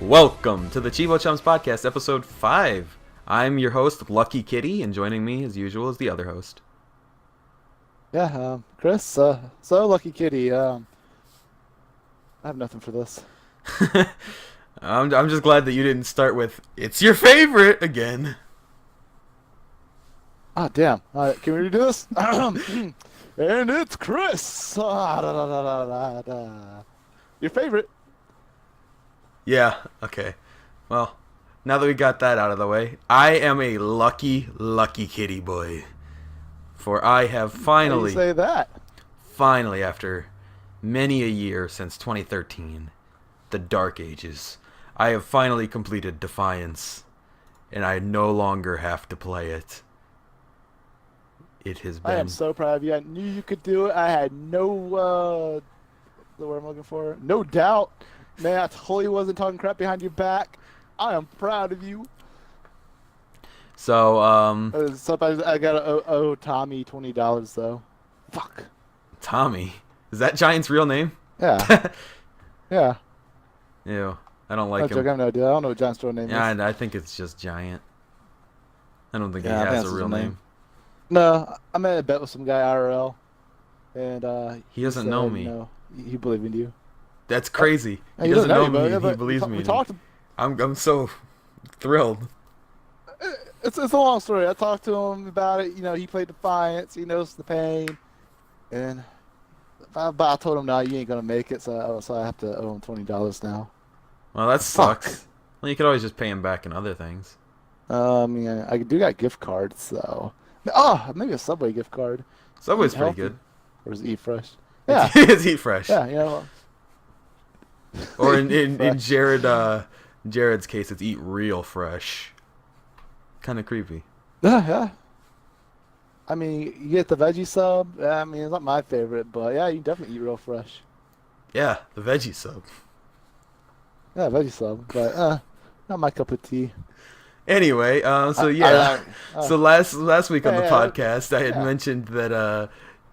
Welcome to the Chievo Chums podcast, episode 5. I'm your host, Lucky Kitty, and joining me, as usual, is the other host. Chris, so Lucky Kitty, I have nothing for this. I'm just glad that you didn't start with, it's your favorite, again. Ah, damn. Can we redo this? And it's Chris! Your favorite. Yeah, okay. Well, now that we got that out of the way, I am a lucky, lucky kitty boy. For I have How do you finally, say that? after many a year since 2013, the Dark Ages, I have finally completed Defiance, and I no longer have to play it. It has I am been... so proud of you. I knew you could do it. I had the word I'm looking for, no doubt. Man, I totally wasn't talking crap behind your back. I am proud of you. So, Sometimes I gotta owe Tommy $20 though. Fuck. Tommy. Is that Giant's real name? Yeah. Yeah. Ew. I don't No like joke, I him. have no idea. I don't know what John's real name Yeah, is. I think it's just Giant. I don't think he Yeah, I think has that's a his real name. name. No, I made a bet with some guy IRL, and He doesn't know me. He believed in you. That's crazy. He He doesn't know you, me, but, and he but believes me. we And talked. I'm so thrilled. It's a long story. I talked to him about it. You know, he played Defiance. He knows the pain, and but I told him, no, you ain't gonna make it. So I have to owe him $20 now. Well, that Fuck. sucks. Well, you could always just pay him back in other things. Yeah, I do got gift cards, so maybe a Subway gift card. Subway's Eat pretty healthy. good. Or is it Eat Fresh? Yeah, It's Eat Fresh. yeah, you know. Or in Fresh. Jared's case, it's Eat Real Fresh. Kind of creepy. Yeah. I mean, you get the veggie sub. I mean, it's not my favorite, but yeah, you definitely eat real fresh. Yeah, the veggie sub. Yeah, veggie sub, but not my cup of tea. Anyway, so I, yeah, I, so last week on the yeah, podcast, I had yeah. mentioned that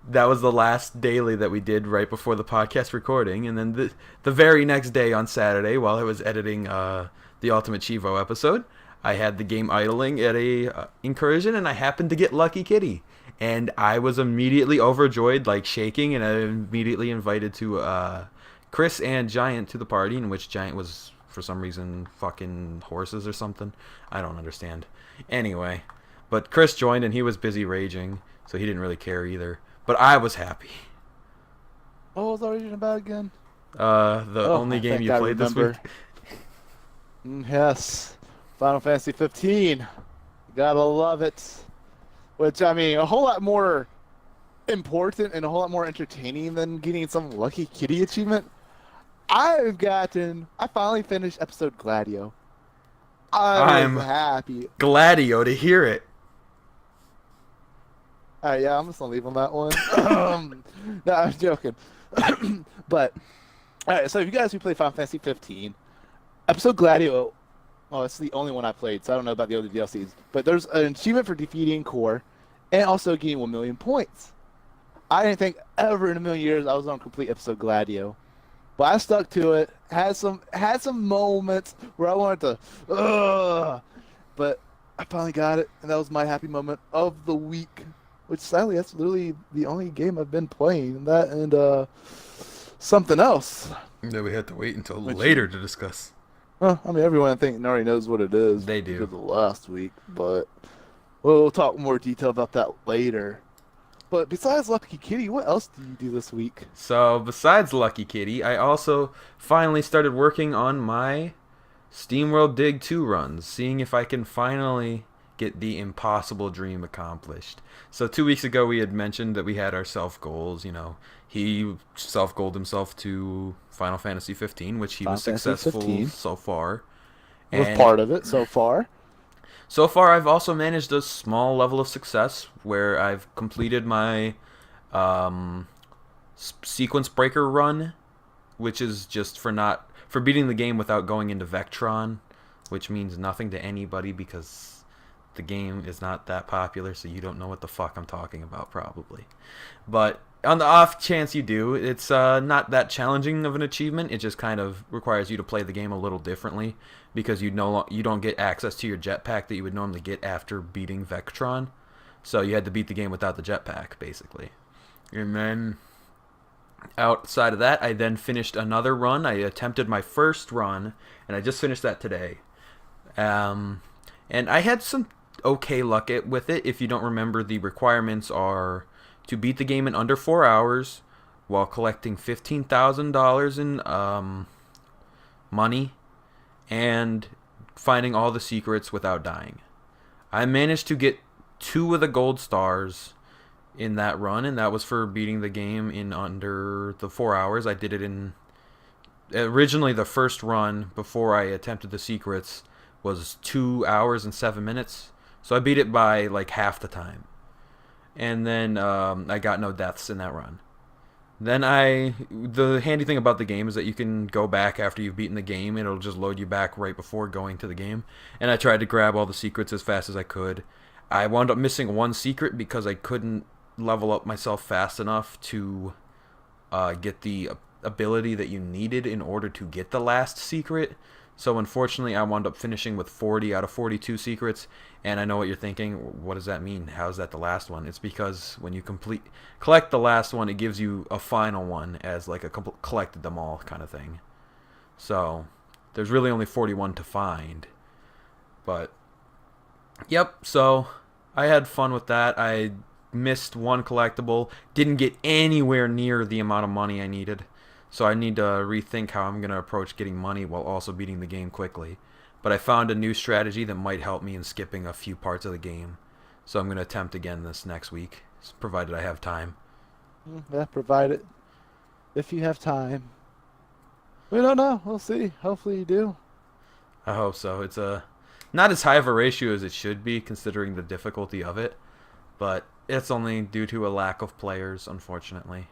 that was the last daily that we did right before the podcast recording, and then the very next day on Saturday, while I was editing the Ultimate Chievo episode, I had the game idling at a incursion, and I happened to get Lucky Kitty, and I was immediately overjoyed, like shaking, and I immediately invited to Chris and Giant to the party, in which Giant was for some reason fucking horses or something. I don't understand. Anyway, but Chris joined and he was busy raging, so he didn't really care either. But I was happy. What was I reading about again? The only I game think you I played this remember. week? Yes, Final Fantasy 15. Gotta love it. Which I mean, a whole lot more important and a whole lot more entertaining than getting some Lucky Kitty achievement. I finally finished episode Gladio. I'm I'm happy. Gladio to hear it. Yeah, I'm just gonna leave on that one. No, I'm joking. But alright, so if you guys who play Final Fantasy 15, episode Gladio, well, it's the only one I played, so I don't know about the other DLCs. But there's an achievement for defeating Core, and also getting 1 million points. I didn't think ever in a million years I was gonna complete episode Gladio. But I stuck to it. Had some moments where I wanted to, but I finally got it, and that was my happy moment of the week. Which sadly, that's literally the only game I've been playing. That and something else. That we had to wait until Which- later to discuss. Well, I mean, everyone I think already knows what it is. They do. Because of last week, but we'll talk more detail about that later. But besides Lucky Kitty, what else did you do this week? So besides Lucky Kitty, I also finally started working on my SteamWorld Dig 2 runs, seeing if I can finally get the impossible dream accomplished. So 2 weeks ago we had mentioned that we had our self goals. You know, he self goaled himself to Final Fantasy 15, which he was Final Fantasy successful 15. so far. Was And part of it so far. so far, I've also managed a small level of success where I've completed my sequence breaker run, which is just for beating the game without going into Vectron, which means nothing to anybody because the game is not that popular, so you don't know what the fuck I'm talking about probably. But on the off chance you do, it's not that challenging of an achievement. It just kind of requires you to play the game a little differently because you don't get access to your jetpack that you would normally get after beating Vectron. So you had to beat the game without the jetpack, basically. And then outside of that, I then finished another run. I attempted my first run, and I just finished that today. And I had some okay luck with it. If you don't remember, the requirements are to beat the game in under 4 hours while collecting $15,000 in money and finding all the secrets without dying. I managed to get 2 of the gold stars in that run, and that was for beating the game in under the 4 hours. I did it in originally the first run before I attempted the secrets was 2 hours and 7 minutes, so I beat it by like half the time. And then I got no deaths in that run. Then the handy thing about the game is that you can go back after you've beaten the game, and it'll just load you back right before going to the game. And I tried to grab all the secrets as fast as I could. I wound up missing one secret because I couldn't level up myself fast enough to get the ability that you needed in order to get the last secret. So unfortunately, I wound up finishing with 40 out of 42 secrets, and I know what you're thinking. What does that mean? How is that the last one? It's because when you collect the last one, it gives you a final one as like a collected them all kind of thing. So there's really only 41 to find. But yep, so I had fun with that. I missed one collectible, didn't get anywhere near the amount of money I needed. So I need to rethink how I'm going to approach getting money while also beating the game quickly. But I found a new strategy that might help me in skipping a few parts of the game. So I'm going to attempt again this next week, provided I have time. Yeah, provided. If you have time. We don't know. We'll see. Hopefully you do. I hope so. It's not as high of a ratio as it should be, considering the difficulty of it. But it's only due to a lack of players, unfortunately.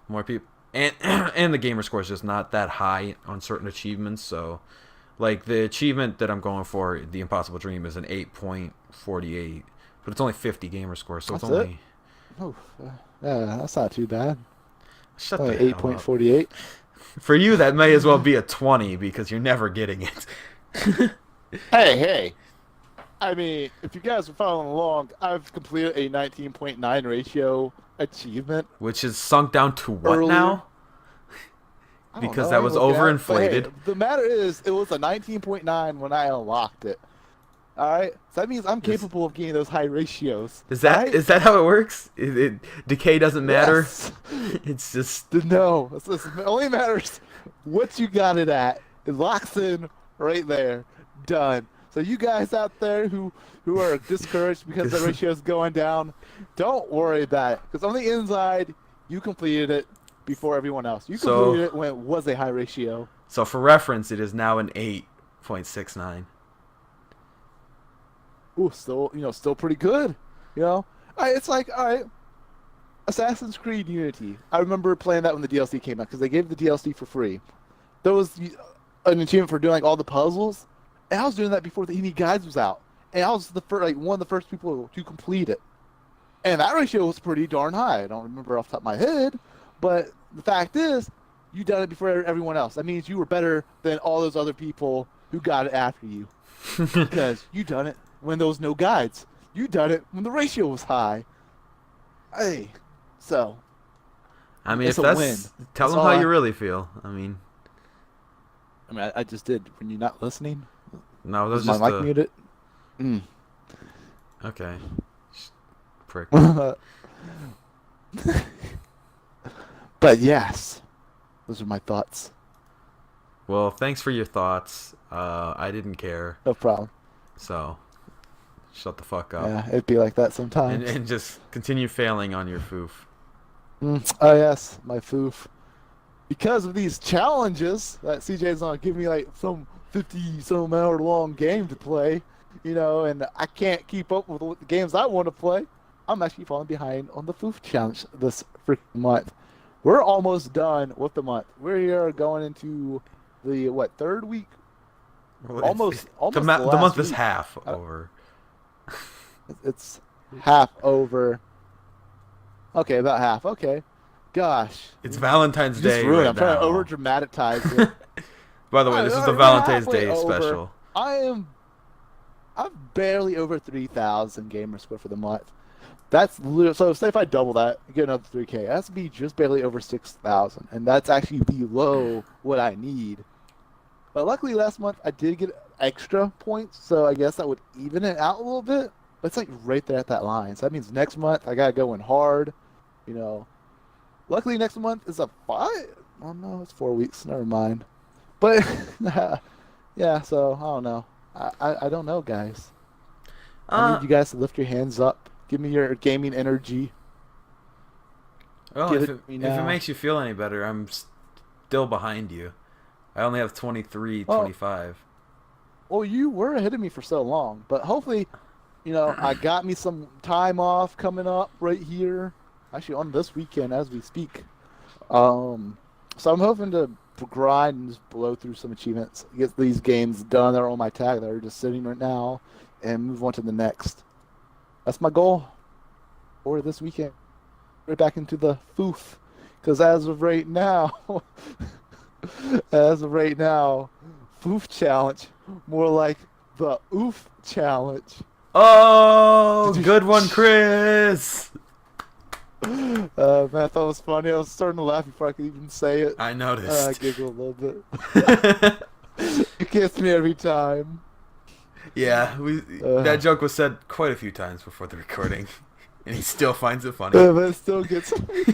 More people. And the gamer score is just not that high on certain achievements. So, like, the achievement that I'm going for, the Impossible Dream, is an 8.48. But it's only 50 gamer score, so That's it's only... Oh, yeah, that's not too bad. Shut only the hell up. 8.48. For you, that may as well be a 20 because you're never getting it. Hey. I mean, if you guys are following along, I've completed a 19.9 ratio achievement. Which is sunk down to what earlier. now? Because that was overinflated. Hey, the matter is, it was a 19.9 when I unlocked it. Alright? So that means I'm capable of getting those high ratios. Is that how it works? Decay doesn't matter? Yes. It's just... No. It only matters what you got it at. It locks in right there. Done. So you guys out there who are discouraged because the ratio is going down, don't worry about it. Because on the inside, you completed it before everyone else. You completed it when it was a high ratio. So for reference, it is now an 8.69. Ooh, still pretty good. It's like, all right, Assassin's Creed Unity. I remember playing that when the DLC came out because they gave the DLC for free. There was an achievement for doing like all the puzzles. And I was doing that before the ED Guides was out. And I was one of the first people to complete it. And that ratio was pretty darn high. I don't remember off the top of my head. But the fact is, you done it before everyone else. That means you were better than all those other people who got it after you. Because you done it when there was no guides. You done it when the ratio was high. Hey, so. I mean, it's if a that's... win. Tell them how you really feel. I mean, I just did. When you're not listening... No, that was my just mic muted? Okay. Prick. But yes, those are my thoughts. Well, thanks for your thoughts. I didn't care. No problem. So, shut the fuck up. Yeah, it'd be like that sometimes. And just continue failing on your foof. Oh yes, my foof. Because of these challenges that CJ's gonna give me like some 50-some hour long game to play, and I can't keep up with the games I want to play. I'm actually falling behind on the Foof Challenge this freaking month. We're almost done with the month. We're going into the, third week? Well, almost the month is half over. It's half over. Okay, about half. Okay. Gosh. It's Valentine's You just Day ruined it. right I'm trying to now. over dramatize it. By the way, this is the We're Valentine's halfway Day over. special. I am. I'm barely over 3,000 gamer score for the month. That's so. Say if I double that, get another 3K. That's me just barely over 6,000, and that's actually below what I need. But luckily, last month I did get extra points, so I guess that would even it out a little bit. But it's like right there at that line. So that means next month I gotta go in hard. You know. Luckily, next month is a 5. Oh no, it's 4 weeks. Never mind. But yeah, so I don't know. I don't know, guys. I Uh, need you guys to lift your hands up. Give me your gaming energy. well, Give if it it, to me if it now. makes you feel any better, I'm still behind you. I only have 23, Well, 25. well, you were ahead of me for so long, but hopefully, I got me some time off coming up right here. Actually, on this weekend as we speak. So I'm hoping to grind and just blow through some achievements, get these games done that are on my tag that are just sitting right now, and move on to the next. That's my goal for this weekend. Right back into the foof, because as of right now, as of right now, foof challenge, more like the oof challenge. Oh, Did you? good one, Chris. Man, I thought it was funny. I was starting to laugh before I could even say it. I I noticed. giggle a little bit. It gets me every time. Yeah, Uh, that joke was said quite a few times before the recording, and he still finds it funny. but it still gets me.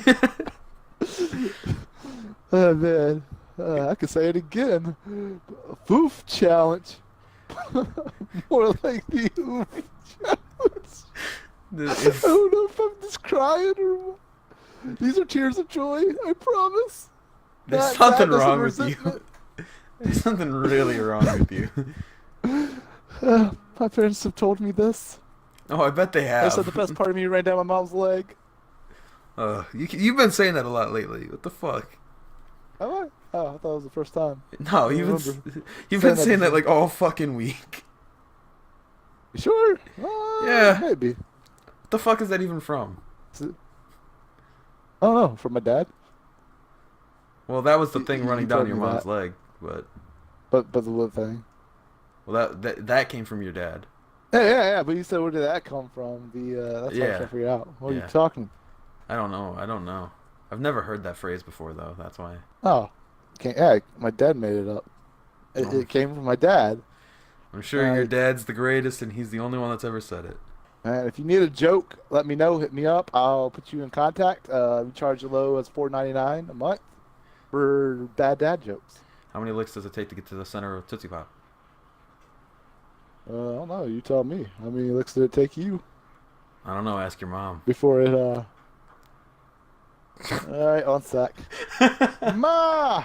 Oh man, I could say it again. Foof challenge. More like the oof challenge. I It's- don't know if I'm just crying or what. These are tears of joy. I promise. There's Not something sadness and wrong with you. resentment. There's something really wrong with you. My parents have told me this. Oh, I bet they They said the have. best part of me ran down my mom's leg. You've been saying that a lot lately. What the fuck? Have I? Oh, I thought it was the first time. No, I you've remember you've saying been that saying that before. like all fucking week. You sure? Yeah. Maybe. What the fuck is that even from? Is it- I don't know. From my dad. Well, that was the You- thing you running down told your me mom's that. leg, but But the little thing. that came from your dad. Yeah. But you said where did that come from? That's what I'm trying Yeah. to figure out. What are you Yeah. talking? I don't know. I've never heard that phrase before though. That's why. Oh, yeah. My dad made it up. Oh. It came from my dad. I'm sure your Like, dad's the greatest, and he's the only one that's ever said it. man, if you need a joke, let me know. Hit me up. I'll put you in contact. We charge as low as $4.99 a month for bad dad jokes. How many licks does it take to get to the center of Tootsie Pop? I don't know. You tell me. How many licks did it take you I don't know. Ask your mom. before it? All right, on sec. Ma.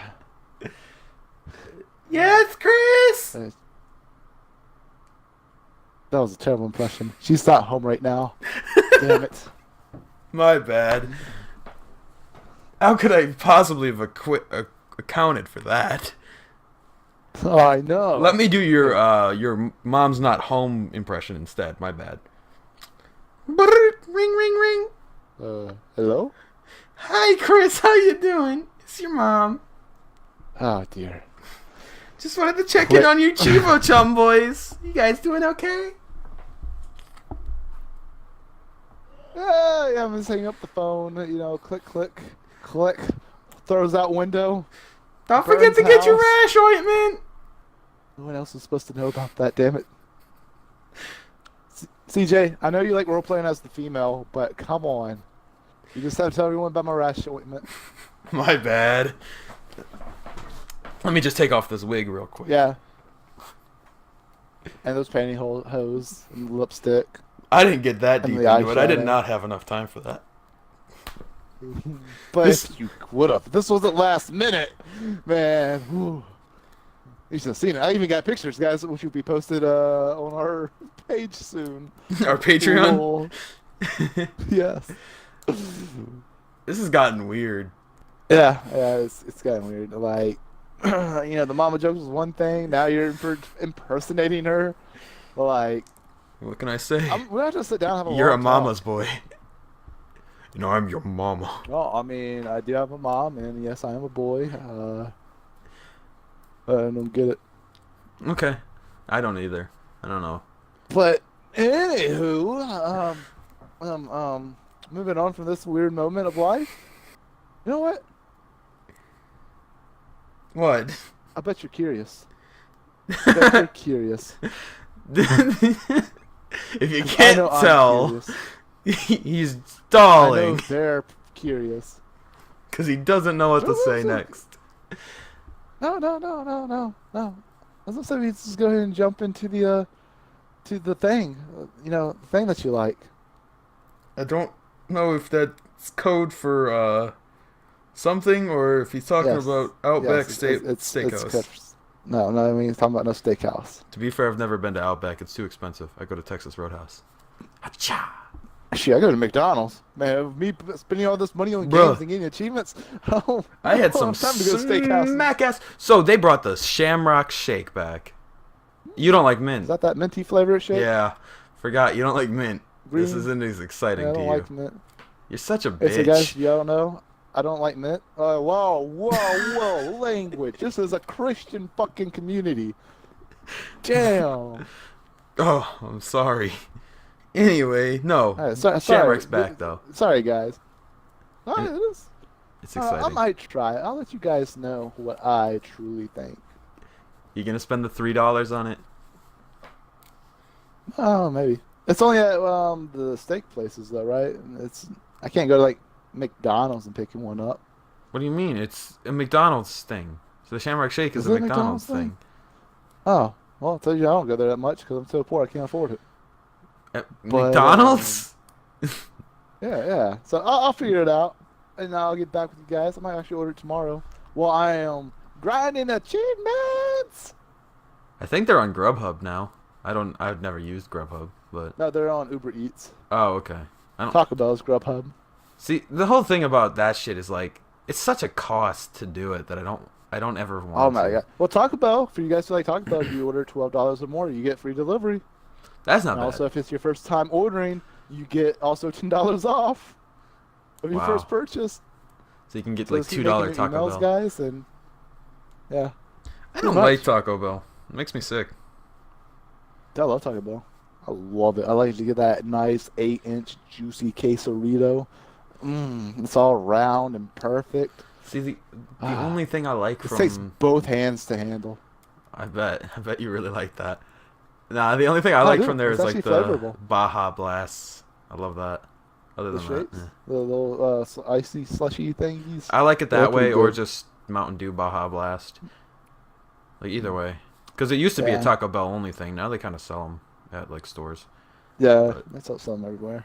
Yes, Chris. That was a terrible impression. She's not home right now. Damn it. My bad. How could I possibly have accounted for that? Oh, I know. Let me do your mom's not home impression instead. My bad. Brrr, ring, ring, ring. Hello? Hi, Chris. How you doing? It's your mom. Oh, dear. Just wanted to check in on you, Chievo Chum boys. You guys doing okay? Yeah, I'm just hanging up the phone. Click, click, click. Throws out window. Don't forget Burns to get your house. rash ointment. No one else is supposed to know about that, damn it. CJ, I know you like role playing as the female, but come on. You just have to tell everyone about my rash ointment. My bad. Let me just take off this wig real quick. Yeah. And those pantyhose and lipstick. I didn't get that And deep the into it. I did eyeshadow. not have enough time for that. But This- if you would have. This wasn't last minute, man. Whew. You should have seen it. I even got pictures, guys, which will be posted on our page soon. Our Patreon. Lol. Yes. This has gotten weird. Yeah, it's gotten weird. Like, the mama jokes was one thing. Now you're impersonating her. Like, What can I say? we're not just sit down and have a You're a long mama's talk. boy. I'm your mama. Well, I mean, I do have a mom, and yes, I am a boy. I don't get it. Okay. I don't either. I don't know. But anywho, moving on from this weird moment of life. You know what? What? I bet you're curious. I bet you're curious. If you 'Cause I can't know I'm tell, curious. he's I know stalling they're curious. because he doesn't know what to say next. No. I was gonna say we just go ahead and jump into the thing. The thing that you like. I don't know if that's code for something or if he's talking Yes. about Outback Yes, Steakhouse. No, I mean he's talking about no steakhouse. To be fair, I've never been to Outback. It's too expensive. I go to Texas Roadhouse. Achoo. Actually, I go to McDonald's. Man, me spending all this money on Bruh. games and getting achievements. Oh, I had I some don't have time to go to steakhouse. smack ass. So they brought the Shamrock Shake back. You don't like mint? Is that minty flavor shake? Yeah, forgot you don't like mint. Green? This isn't as exciting Yeah, I to don't you. like mint. You're such a Hey, so bitch. guys, y'all know I don't like mint. Whoa, language. This is a Christian fucking community. Damn. Oh, I'm sorry. Anyway, no. All right, sorry. Shamrock's back though. Sorry, guys. All right, It's exciting. I might try it. I'll let you guys know what I truly think. You gonna spend the $3 on it? Oh, maybe. It's only at the steak places though, right? I can't go to like McDonald's and pick one up. What do you mean? It's a McDonald's thing. So the Shamrock Shake is Is a it a McDonald's McDonald's thing. Oh, well, I'll tell you, I don't go there that much because I'm so poor I can't afford it. At But, McDonald's? Yeah. So I'll figure it out, and I'll get back with you guys. I might actually order it tomorrow. Well, I am grinding achievements. I think they're on Grubhub now. I've never used Grubhub, but No, they're on Uber Eats. oh, okay. I don't Taco Bell's Grubhub. see the whole thing about that shit is like it's such a cost to do it that I don't ever want Oh my to. god. Well, Taco Bell, for you guys who like Taco Bell, if you order $12 or more, you get free delivery. That's not And bad. also, if it's your first time ordering, you get also $10 off of your Wow. first purchase. So you can get So like just keep $2 making your Taco emails, Bell. guys, and yeah. I don't much. like Taco Bell. It makes me sick. I love Taco Bell. I love it. I like to get that nice 8-inch juicy quesarito. It's all round and perfect. See the only thing I like It from takes both hands to handle. I bet you really like that. Nah, the only thing I I like do. from there It's is like actually the flavorful. Baja Blasts. I love that. Other The than that, shakes, the little icy slushy thingies. I like it They're that way, pretty or good. just Mountain Dew Baja Blast. Like either way, because it used to be a Yeah. Taco Bell only thing. Now they kind of sell them at like stores. Yeah, But- that's up some everywhere.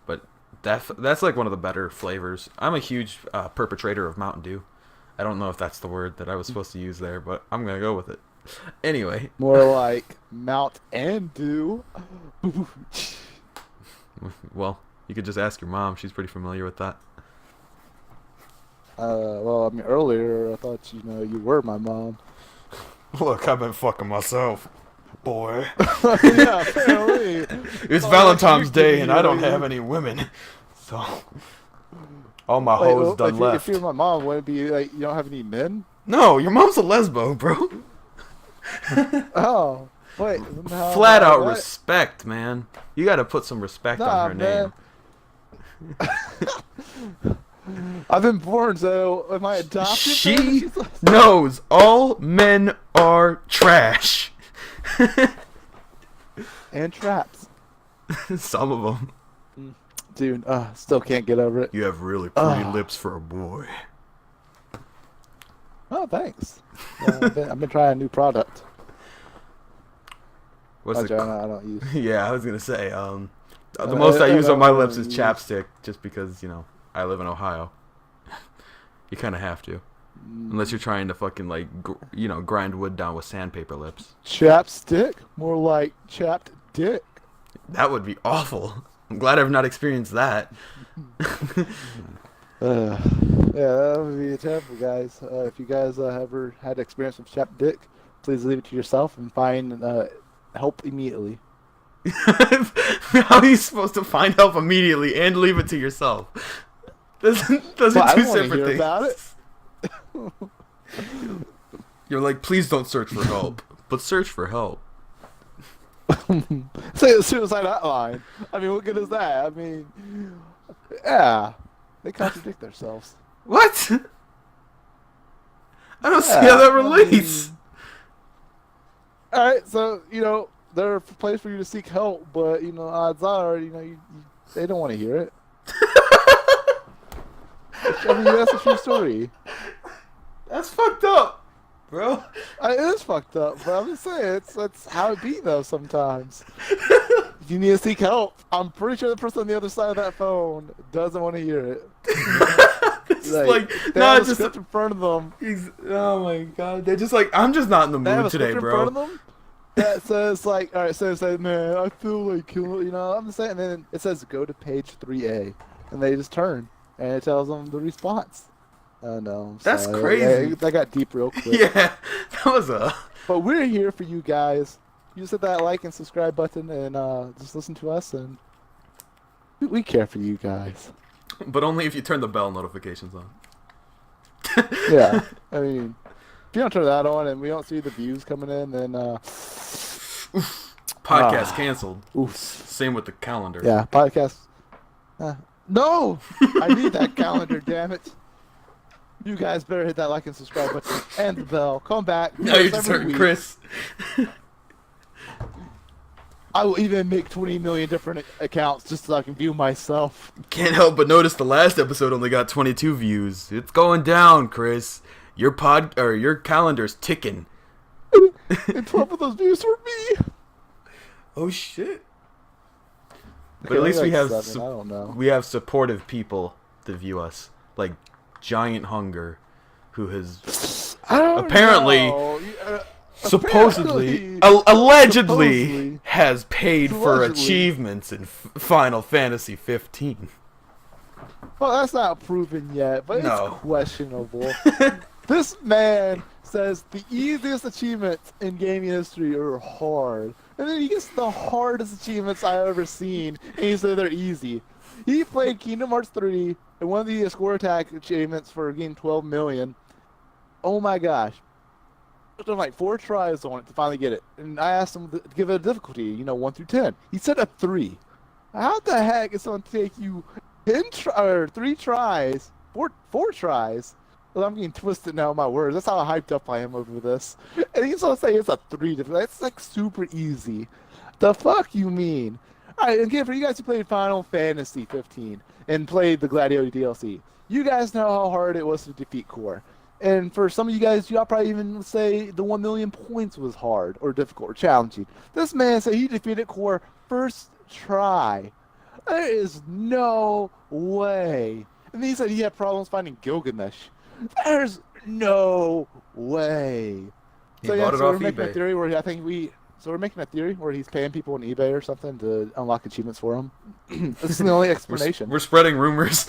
But that's like one of the better flavors. I'm a huge perpetrator of Mountain Dew. I don't know if that's the word that I was supposed to use there, but I'm gonna go with it. Anyway, More like Mount and Dew. well, you could just ask your mom. She's pretty familiar with that. Well, I mean, earlier I thought you were my mom. Look, I've been fucking myself, boy. Yeah, apparently. It's Oh, Valentine's you Day give and me I don't a- have any women, so all my Wait, hoes well, done if left. you're my mom, would it be like you don't have any men? No, your mom's a lesbo, bro. Oh, wait. No, Flat out what? respect, man. You got to put some respect Nah, on her man. name. I've been born, so am I adopted? She knows all men are trash. And traps. Some of them. Dude, still can't get over it. You have really pretty Ugh. lips for a boy. Oh, thanks. I've been trying a new product. What's it? I don't use. Yeah, I was gonna say. The most I use on my lips is use- chapstick, just because I live in Ohio. You kind of have to, unless you're trying to fucking like grind wood down with sandpaper lips. Chapstick? More like chapped dick. That would be awful. I'm glad I've not experienced that. Yeah, that would be terrible, guys. If you guys ever had experience with chapped dick, please leave it to yourself and find help immediately. How are you supposed to find help immediately and leave it to yourself? Those are But I two don't want to separate hear things. about it. You're like, please don't search for help, but search for help. Say the suicide hotline. I mean, what good is that? I mean, yeah, they contradict themselves. What? I don't see Yeah, how that I relates. mean, all right, so there are a place for you to seek help, but odds are, they don't want to hear it. I mean, that's a true story. That's fucked up, bro. It is fucked up, but I'm just saying, that's how it be though. Sometimes if you need to seek help, I'm pretty sure the person on the other side of that phone doesn't want to hear it. It's like they not have a just script in front of them. oh my god, they're just like, I'm just not in the They have mood a today, script in front of bro. them that says like, all right, so it says, man, I feel like killing. I'm just saying, and then it says go to page 3A, and they just turn, and it tells them the response. Oh no, That's sorry. crazy. That got deep real quick. Yeah, that was a. But we're here for you guys. You just hit that like and subscribe button and just listen to us, and we care for you guys. But only if you turn the bell notifications on. Yeah, I mean, if you don't turn that on and we don't see the views coming in, then Podcast canceled. oof. Same with the calendar. Yeah, podcast. No, I need that calendar. Damn it! You guys better hit that like and subscribe button and the bell. Come back. Now you're every just hurting week. Chris. I will even make 20 million different accounts just so I can view myself. Can't help but notice the last episode only got 22 views. It's going down, Chris. Your calendar's ticking. And 12 of those views were me. Oh shit. But Okay, at least maybe we have like 7, I don't know. we have supportive people to view us, like Giant Hunger, who has I don't apparently know. supposedly, Apparently. allegedly Supposedly. has paid for Allegedly. achievements in Final Fantasy 15. Well, that's not proven yet, but No. it's questionable. This man says the easiest achievements in gaming history are hard. And then he gets the hardest achievements I've ever seen, and he said they're easy. He played Kingdom Hearts 3, and one of the score attack achievements for getting 12 million. Oh my gosh. I've done like 4 tries on it to finally get it. And I asked him to give it a difficulty, 1 through 10. He said a 3. How the heck is it going to take you 3 tries, 4 tries? Well, I'm getting twisted now in my words. That's how hyped up I am over this. And he's gonna say it's a 3 different. That's like super easy. The fuck you mean? Alright, again, for you guys who played Final Fantasy 15 and played the Gladiator DLC, you guys know how hard it was to defeat Core. And for some of you guys, y'all probably even say the 1 million points was hard or difficult or challenging. This man said he defeated Core first try. There is no way. And then he said he had problems finding Gilgamesh. There's no way. He So bought it so off we're making a eBay. theory where we're making a theory where he's paying people on eBay or something to unlock achievements for him. This is the only explanation. We're spreading rumors.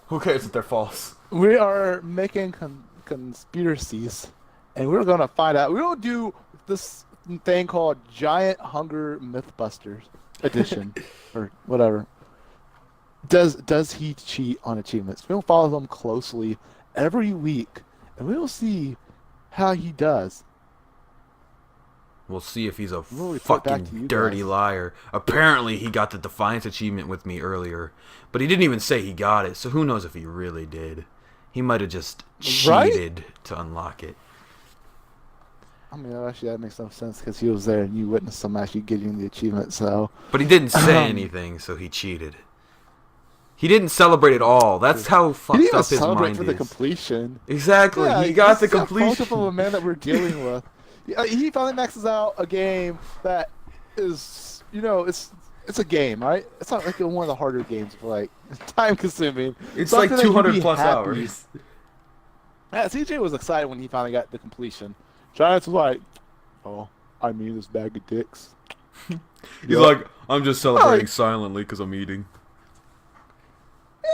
Who cares if they're false? We are making conspiracies, and we're gonna find out. We'll do this thing called Giant Hunger Mythbusters Edition, or whatever. Does he cheat on achievements? We'll follow them closely every week, and we'll see how he does. We'll see if he's a We'll report back to fucking you dirty guys. liar. Apparently, he got the Defiance achievement with me earlier, but he didn't even say he got it, so who knows if he really did. He might have just Right? cheated to unlock it. I mean, actually, that makes no sense because he was there and you witnessed him actually getting the achievement. So But he didn't say Um, anything, so he cheated. He didn't celebrate at all. That's how he fucked didn't even up his celebrate mind for the is. completion. Exactly. Yeah, He got the this is how fucked up completion. of a man that we're dealing with. He finally maxes out a game that is, it's a game, right? It's not like one of the harder games, but like time consuming. It's Something like that you'd 200 be plus happy. hours. Yeah, CJ was excited when he finally got the completion. Giants was like, "Oh, I mean this bag of dicks." He's like, I'm just celebrating silently because I'm eating.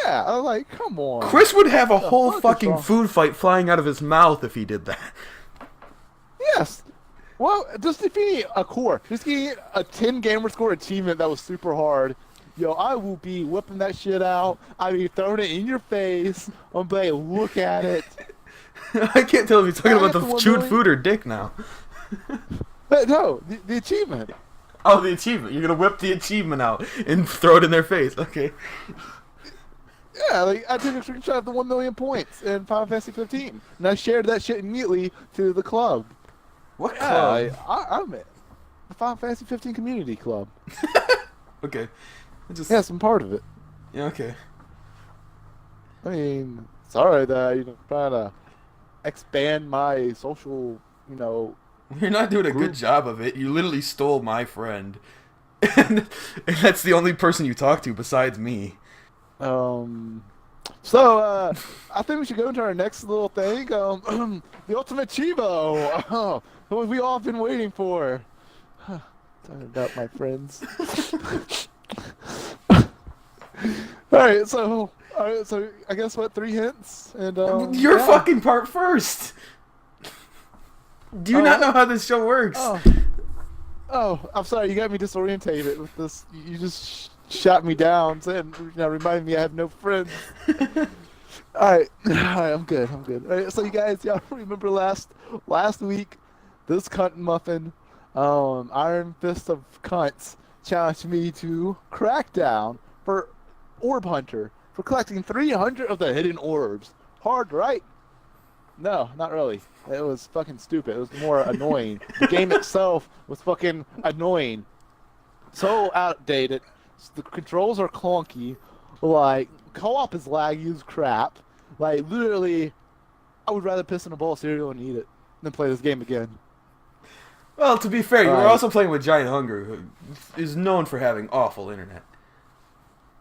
Yeah, I was like, "Come on." Chris would have a whole fuck is fucking wrong? food fight flying out of his mouth if he did that. Yes. Well, just defeating a core. Just getting a 10 gamer score achievement that was super hard. Yo, I will be whipping that shit out. I'll be throwing it in your face. I'll be like, look at it. I can't tell if he's talking I about got the the 1 chewed million. food or dick now. But no, the achievement. Oh, the achievement. You're going to whip the achievement out and throw it in their face. Okay. Yeah, like I took a screenshot of the 1 million points in Final Fantasy 15, and I shared that shit immediately to the club. What Yeah, club? I'm in the Final Fantasy 15 community club. Okay. Yes, I'm part of it. Yeah, okay. I mean, sorry that trying to expand my social, You're not doing a good group. job of it. You literally stole my friend. And that's the only person you talk to besides me. So I think we should go into our next little thing. The Ultimate Chievo. What we all been waiting for. Talking about my friends. All right, so I guess what 3 hints and Your yeah. fucking part first. Do you not know how this show works? Oh, I'm sorry. You got me disorientated with this. You just shot me down, and reminding me I have no friends. All right, I'm good. All right, so you guys, y'all remember last week, this cunt muffin, Iron Fist of Cunts, challenged me to Crackdown for Orb Hunter for collecting 300 of the hidden orbs. Hard, right? No, not really. It was fucking stupid. It was more annoying. The game itself was fucking annoying. So outdated. The controls are clunky. Like, co-op is laggy as crap. Like, literally, I would rather piss in a bowl of cereal and eat it than play this game again. Well, to be fair, you were Right. also playing with Giant Hunger, who is known for having awful internet.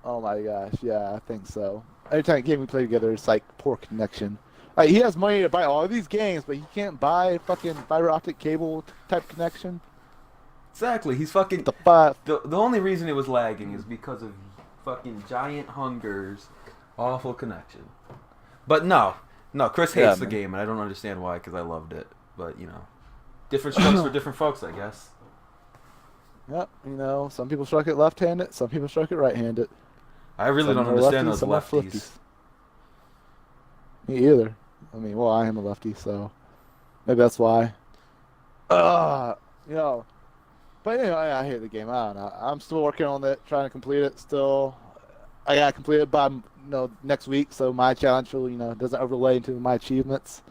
Oh my gosh, yeah, I think so. Every time game we play together, it's like poor connection. Like, he has money to buy all of these games, but he can't buy fucking fiber optic cable type connection. Exactly, he's fucking... The fuck? The only reason it was lagging is because of fucking Giant Hunger's awful connection. But no, Chris hates the man. game, and I don't understand why, because I loved it. But, different strokes for different folks, I guess. Yep, some people strike it left-handed, some people strike it right-handed. I really Some don't are understand lefties, those some are lefties. flippies. Me either. I mean, well, I am a lefty, so maybe that's why. You know. But I hate the game. I don't know. I'm still working on it, trying to complete it. Still, I got to complete it by next week, so my challenge will doesn't overlay into my achievements.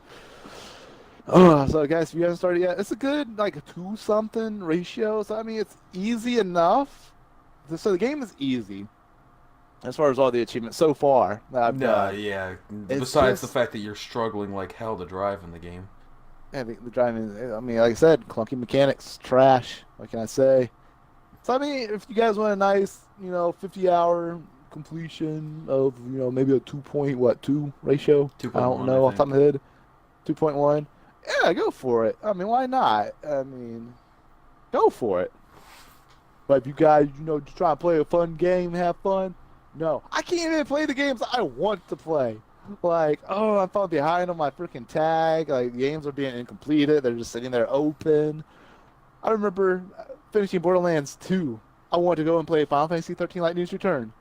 So guys, if you haven't started yet, it's a good like 2-something ratio. So I mean, it's easy enough. So the game is easy as far as all the achievements so far that I've done. Yeah. It's Besides the just- fact that you're struggling like hell to drive in the game. I think the driving, I mean, like I said, clunky mechanics, trash. What can I say? So I mean, if you guys want a nice, 50-hour completion of, maybe a 2.2 ratio. 2.1, I don't I know off the top think. of my head. 2.1. Yeah, go for it. I mean, why not? I mean, go for it. But if you guys, just try to play a fun game, have fun. No, I can't even play the games I want to play. Like, I'm falling behind on my freaking tag. Like, games are being incompleted. They're just sitting there open. I remember finishing Borderlands 2. I wanted to go and play Final Fantasy 13 Lightning's Return.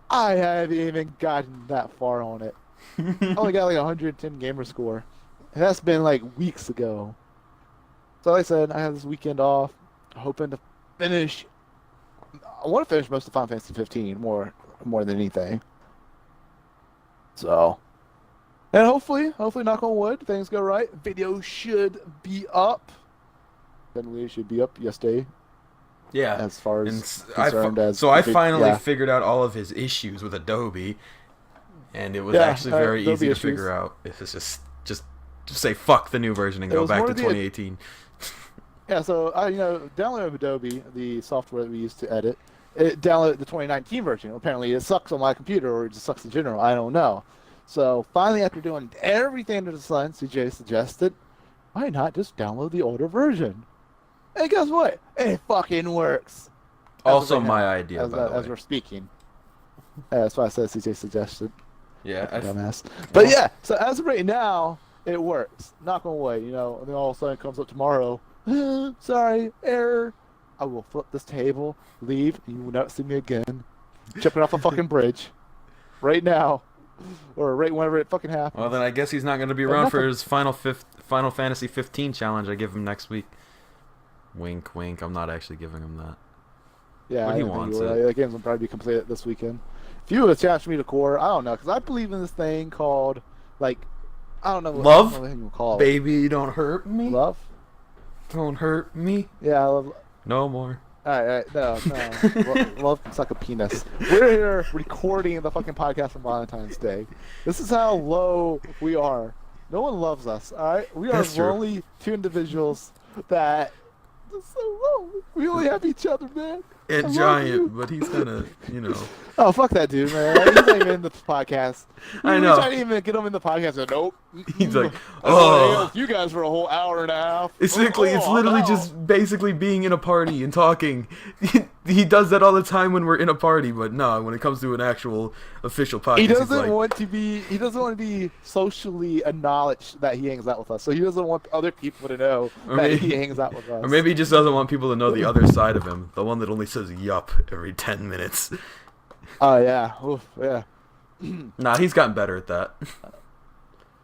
I haven't even gotten that far on it. I only got like 110 gamer score. And that's been like weeks ago. So like I said, I have this weekend off. Hoping to finish. I want to finish most of Final Fantasy 15 more than anything. So, and hopefully, knock on wood, things go right. Video should be up. Definitely should be up yesterday. Yeah. As far And as concerned as so I the big- finally yeah. figured out all of his issues with Adobe, and it was Yeah, actually very Adobe easy to issues. figure out. If it's just say fuck the new version and It go was back more to the- 2018. Yeah, so I downloaded Adobe, the software that we use to edit. It downloaded the 2019 version. Apparently, it sucks on my computer, or it just sucks in general. I don't know. So finally, after doing everything under the sun, CJ suggested, why not just download the older version? And guess what? It fucking works. As of Also right my now, idea, as, by the as way. we're speaking. Yeah, that's why I said CJ suggested. Yeah, Dumbass. But yeah, so as of right now, it works. Knock on wood. And then all of a sudden it comes up tomorrow. Sorry, error. I will flip this table, leave, and you will not see me again. Jumping off a fucking bridge. Right now. Or right whenever it fucking happens. Well, then I guess he's not going to be around for his Final Fantasy 15 challenge I give him next week. Wink, wink. I'm not actually giving him that. Yeah, but he wants it. That game's will probably be completed this weekend. If you would challenge me to core, I don't know, because I believe in this thing called, like, I don't know what love. you call it. Baby, don't hurt me. Love. Don't hurt me. Yeah, I love. No more. All right, no. Love can suck a penis. We're here recording the fucking podcast on Valentine's Day. This is how low we are. No one loves us. All right, we are lonely two individuals that. So low. We only have each other, man. And Giant, but he's gonna, you know. Oh, fuck that dude, man. He's not even in the podcast. I know. We tried to even get him in the podcast, and nope. He's like, oh. You guys for a whole hour and a half. It's literally just basically being in a party and talking. He does that all the time when we're in a party, but no, when it comes to an actual official podcast, he doesn't want to be socially acknowledged that he hangs out with us. So he doesn't want other people to know he hangs out with us. Or maybe he just doesn't want people to know the other side of him, the one that only says yup every 10 minutes. Oh, yeah. Oof, yeah. Nah, he's gotten better at that.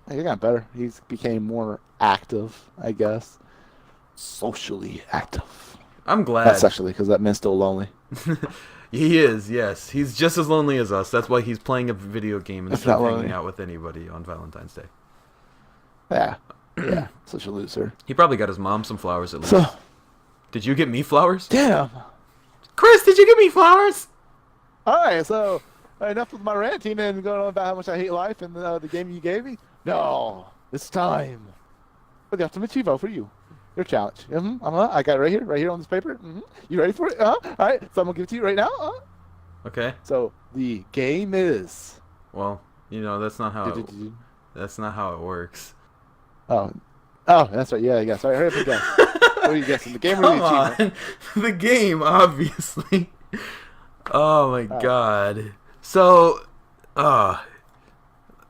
He got better. He's became more active, I guess. Socially active. I'm glad. Not sexually, because that man's still lonely. He is, yes. He's just as lonely as us. That's why he's playing a video game instead of hanging out with anybody on Valentine's Day. Yeah. Yeah. Such a loser. He probably got his mom some flowers at least. So, did you get me flowers? Damn. Chris, did you get me flowers? Alright, so enough with my ranting and going on about how much I hate life and the game you gave me. No, it's time for the ultimate Chievo for you. Your challenge. I got it right here on this paper. You ready for it? Alright, so I'm going to give it to you right now. Okay. So the game is... Well, you know, that's not how it works. Oh, that's right. Yeah. Sorry, hurry up and guess. What are you guessing? The game or the achievement? The game, obviously. Oh my god. So, now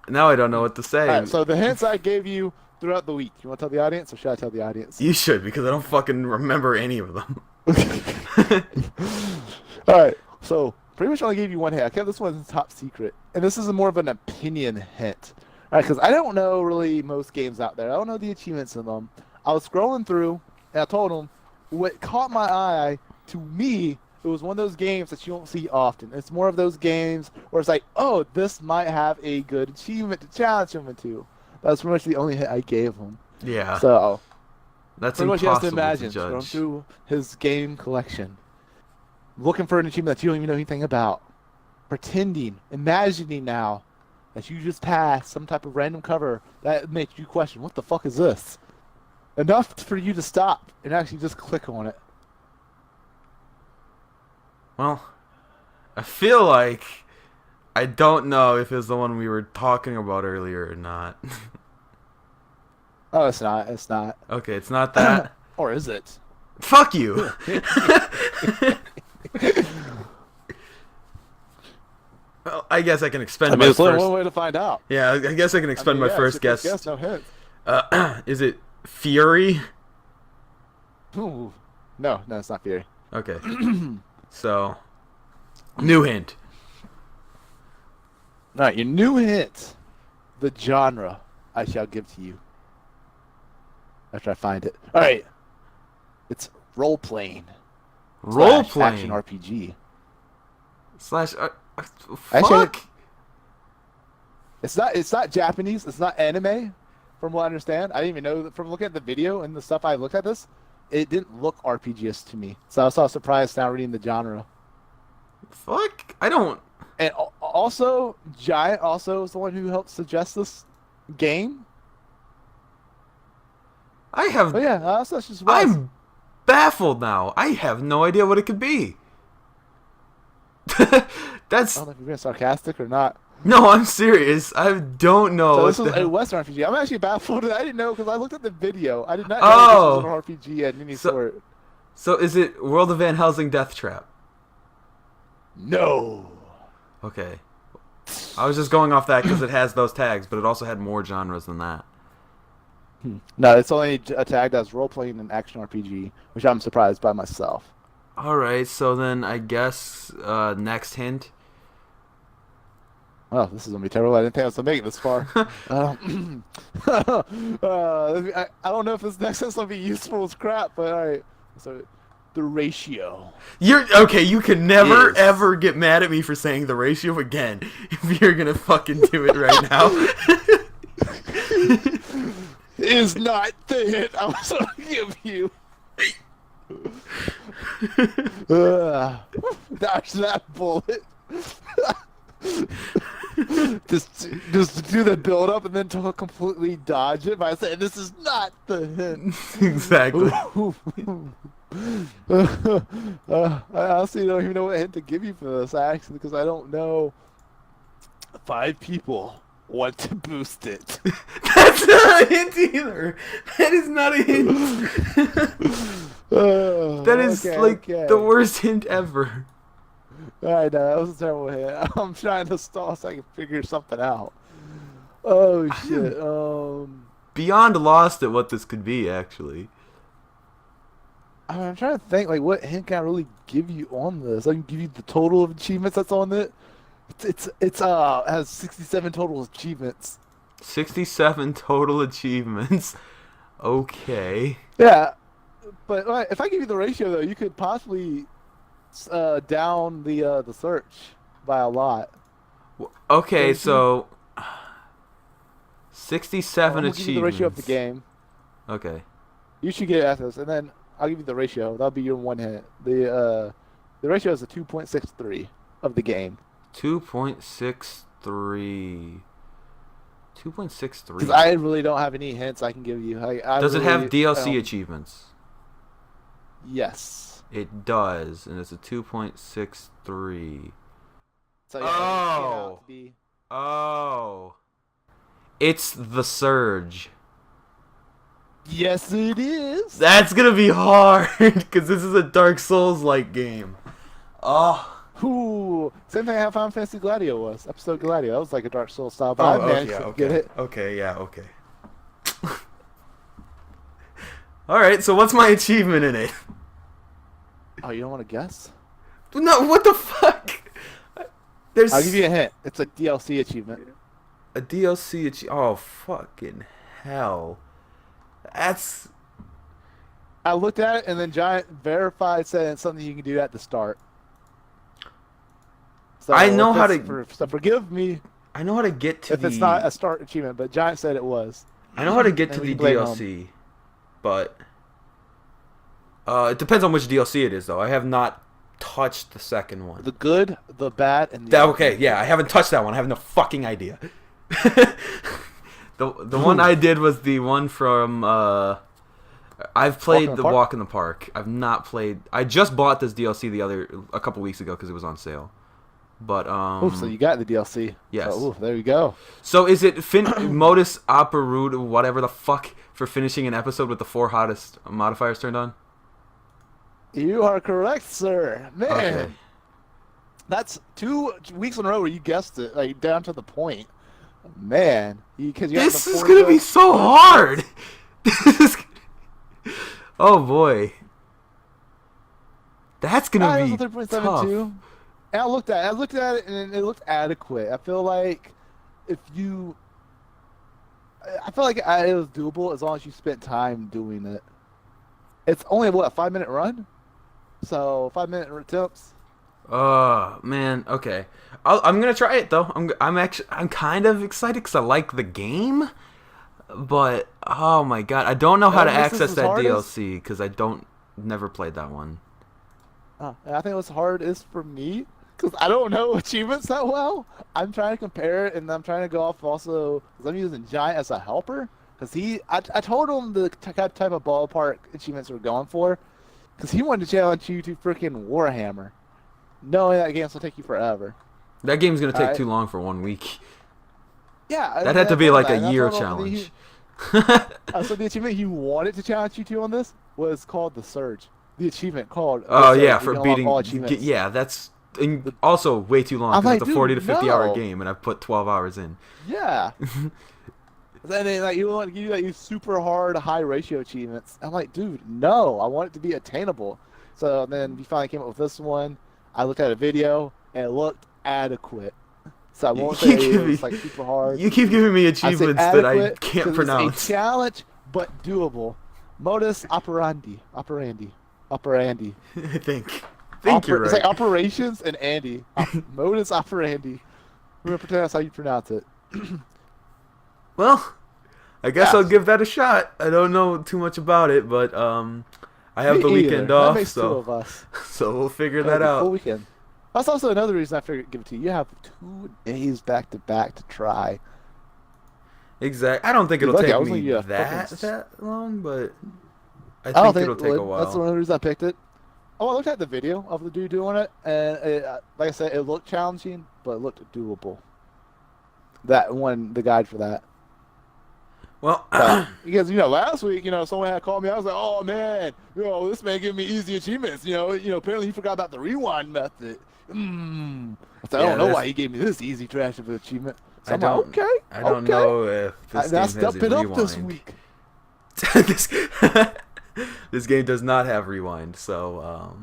I don't know what to say. Alright, so the hints I gave you throughout the week. You want to tell the audience, or should I tell the audience? You should, because I don't fucking remember any of them. Alright, so pretty much only gave you one hint. I kept this one top secret, and this is more of an opinion hint. Alright, because I don't know really most games out there. I don't know the achievements in them. I was scrolling through, and I told them what caught my eye, to me, it was one of those games that you don't see often. It's more of those games where it's like, oh, this might have a good achievement to challenge him into. That's pretty much the only hit I gave him. Yeah. So that's pretty much you have to impossible imagine, to judge. going through his game collection, looking for an achievement that you don't even know anything about, pretending, imagining now that you just passed some type of random cover that makes you question, what the fuck is this? Enough for you to stop and actually just click on it. Well, I feel like I don't know if it's the one we were talking about earlier or not. Oh, it's not. It's not. Okay, it's not that. Or is it? Fuck you! Well, I guess I can expend my there's first... only one way to find out. Yeah, I guess I can expend my first guess. Guess, no hint. Is it Fury? Ooh. No, it's not Fury. Okay. So, new hint. Alright, your new hint. The genre I shall give to you. After I find it. Alright. It's role-playing. Role-playing? Action RPG. Slash... Actually, fuck? It's not Japanese. It's not anime, from what I understand. I didn't even know that from looking at the video and the stuff I looked at this. It didn't look RPG-ish to me. So I was so surprised now reading the genre. Fuck? I don't... And also, Giant also is the one who helped suggest this game. I have... Oh yeah, that's just... I'm baffled now. I have no idea what it could be. That's... I don't know if you're being sarcastic or not. No, I'm serious. I don't know. So this is a Western RPG. I'm actually baffled. I didn't know because I looked at the video. I did not know this was an RPG at any sort. So is it World of Van Helsing Death Trap? No. Okay. I was just going off that because it has those tags, but it also had more genres than that. No, it's only tagged as role playing and action RPG, which I'm surprised by myself. All right, so then I guess next hint. Oh, this is gonna be terrible. I didn't think I was gonna make it this far. I don't know if this next one's gonna be useful as crap, but all right. So, the ratio You're okay. You can never is ever get mad at me for saying the ratio again if you're gonna fucking do it right now. is not the hint I was gonna give you. Dodge that bullet. just to do the build up and then to completely dodge it by saying this is not the hint. Exactly. I honestly don't even know what hint to give you for this, actually, because I don't know. 5 people want to boost it. That's not a hint either. That is not a hint. That is the worst hint ever. Alright, no, that was a terrible hint. I'm trying to stall so I can figure something out. Oh shit. Beyond lost at what this could be, actually. I'm trying to think like what hint can I really give you on this. I can give you the total of achievements that's on it. It has 67 total achievements. 67 total achievements. Okay. Yeah, but if I give you the ratio though, you could possibly down the search by a lot. Okay, so 67 I'm gonna give you the ratio of the achievements. game. Okay. You should get at this, and then I'll give you the ratio. That'll be your one hit. The ratio is a 2.63 of the game. 2.63. Because 2.63. I really don't have any hints I can give you. Does it have DLC achievements? Yes. It does, and it's a 2.63. So yeah, Oh. It's the Surge. yes, it is. That's gonna be hard, because this is a Dark Souls-like game. Oh. Ooh, same thing how Final Fantasy Gladio was. Episode Gladio. That was like a Dark Souls style, but I managed to get it. Okay, yeah, okay. Alright, so what's my achievement in it? Oh, you don't want to guess? No, what the fuck? I'll give you a hint. It's a DLC achievement. A DLC achievement. Oh, fucking hell. That's... I looked at it, and then Giant verified said it's something you can do at the start. So I know how to... So forgive me I know how to get to if it's not a start achievement, but Giant said it was. I know how to get to the DLC, but... it depends on which DLC it is, though. I have not touched the second one. The good, the bad, and the okay, yeah, I haven't touched that one. I have no fucking idea. the one I did was the one from... I've played the Walk in the Park. I've not played... I just bought this DLC a couple weeks ago because it was on sale. But so you got the DLC. Yes. So, there you go. So is it modus operandi, whatever the fuck, for finishing an episode with the 4 hottest modifiers turned on? You are correct, sir. Man, Okay. that's 2 weeks in a row where you guessed it, like down to the point. Man, because This is gonna be so hard. Oh boy, that's gonna be tough. And I looked at it, and it looked adequate. I feel like it was doable as long as you spent time doing it. It's only what, a 5-minute run, so 5-minute attempts. Oh man, okay. I'm gonna try it though. I'm kind of excited because I like the game, but oh my god, I don't know how to access that DLC because I never played that one. And I think what's hard is for me because I don't know achievements that well. I'm trying to compare it, and I'm trying to go off also because I'm using Giant as a helper. Because I told him the type of ballpark achievements we're going for, because he wanted to challenge you to freaking Warhammer, knowing that game's will take you forever. That game's gonna take too long for 1 week. Yeah, that had to be like a year challenge. So the achievement he wanted to challenge you to on this was called the Surge. The achievement called. Oh Surge, yeah, for beating. Yeah, that's also way too long because it's a 40 to 50 hour game, and I've put 12 hours in. Yeah. And then like you want to give you like these super hard high ratio achievements. I'm like, dude, no, I want it to be attainable. So then we finally came up with this one. I looked at a video and it looked adequate. So I won't say it was like super hard. You keep giving me I say achievements that I adequate can't 'cause pronounce. It's a challenge, but doable. Modus operandi. I think you're right. It's like operations and Andy. Modus operandi. We're gonna pretend that's how you pronounce it. Well, I guess Yeah. I'll give that a shot. I don't know too much about it, but I have Me the weekend either. off, That makes two so of us. so we'll figure That'll that be a full out. weekend. That's also another reason I figured give it to you. You have 2 days back to back to try. Exactly. I don't think it'll Look, I take was me gonna get a that fucking- long, but I I don't think think it'll it take a would. while. That's one of the reasons I picked it. Oh, I looked at the video of the dude doing it, and like I said, it looked challenging, but it looked doable. That one, the guide for that. Well, Because last week, someone had called me. I was like, "Oh man, this man giving me easy achievements." Apparently he forgot about the rewind method. I said, I don't know why he gave me this easy trash of an achievement. So I'm like, okay. I don't know if this game I has a stepped it up this rewind. week. this, this game does not have rewind, so